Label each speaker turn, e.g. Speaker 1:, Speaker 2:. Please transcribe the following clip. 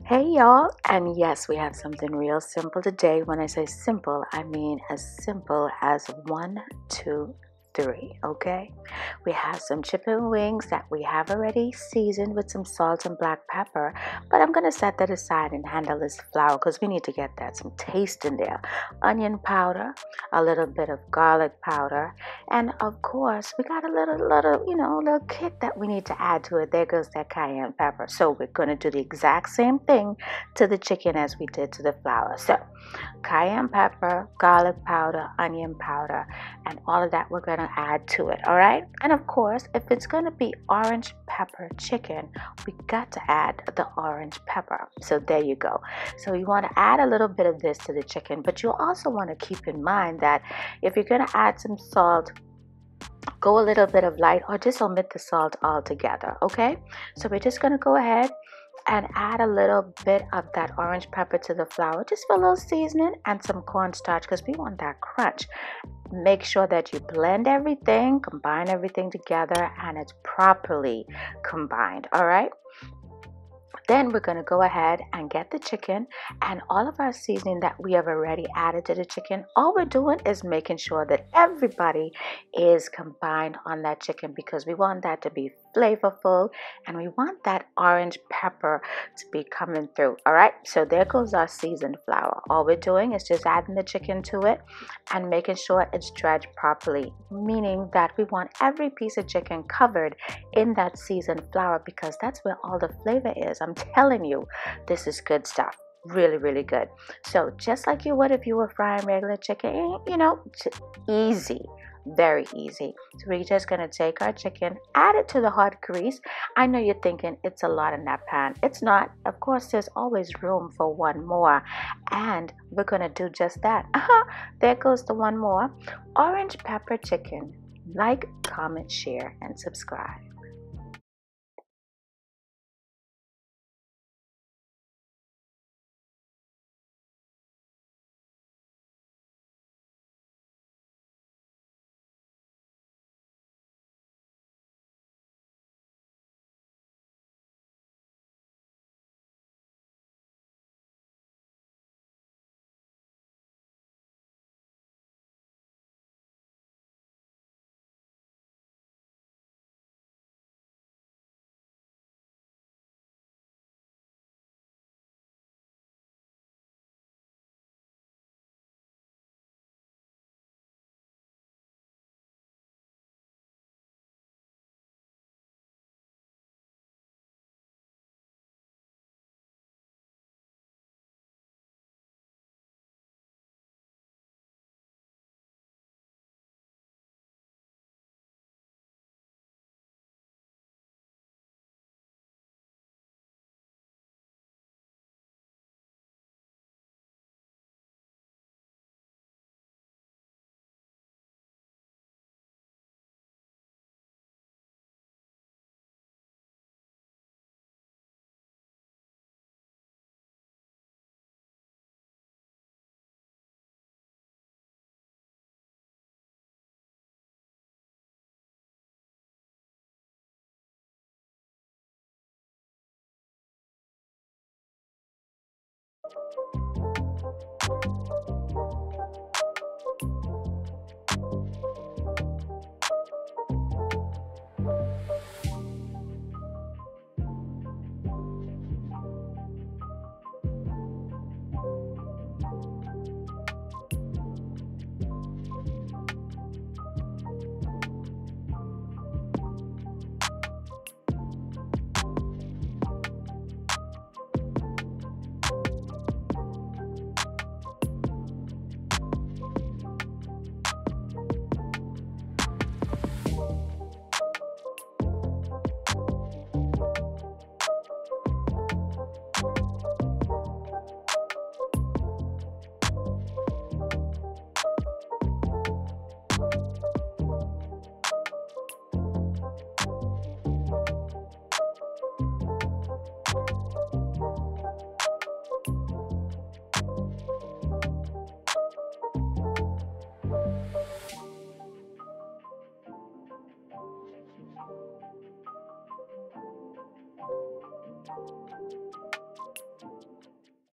Speaker 1: Hey y'all, and yes, we have something real simple today. When I say simple, I mean as simple as one, two, three, okay? We have some chicken wings that we have already seasoned with some salt and black pepper, but I'm gonna set that aside and handle this flour because we need to get that some taste in there. Onion powder, a little bit of garlic powder, and of course, we got a little kick that we need to add to it. There goes that cayenne pepper. So we're going to do the exact same thing to the chicken as we did to the flour. So cayenne pepper, garlic powder, onion powder, and all of that we're going to add to it. All right. And of course, if it's going to be orange pepper chicken, we got to add the orange pepper. So there you go. So you want to add a little bit of this to the chicken, but you also want to keep in mind that if you're going to add some salt, go a little bit of light or just omit the salt altogether. Okay, so we're just going to go ahead and add a little bit of that orange pepper to the flour just for a little seasoning and some cornstarch because we want that crunch. Make sure that you blend everything, combine everything together, and it's properly combined. All right. Then we're going to go ahead and get the chicken and all of our seasoning that we have already added to the chicken. All we're doing is making sure that everybody is combined on that chicken because we want that to be flavorful and we want that orange pepper to be coming through. All right, so there goes our seasoned flour. All we're doing is just adding the chicken to it and making sure it's dredged properly, meaning that we want every piece of chicken covered in that seasoned flour because that's where all the flavor is. I'm telling you, this is good stuff. Really, really good. So just like you would if you were frying regular chicken, easy. Very easy. So we're just going to take our chicken, add it to the hot grease. I know you're thinking it's a lot in that pan. It's not. Of course, there's always room for one more. And we're going to do just that. There goes the one more. Orange pepper chicken. Like, comment, share, and subscribe.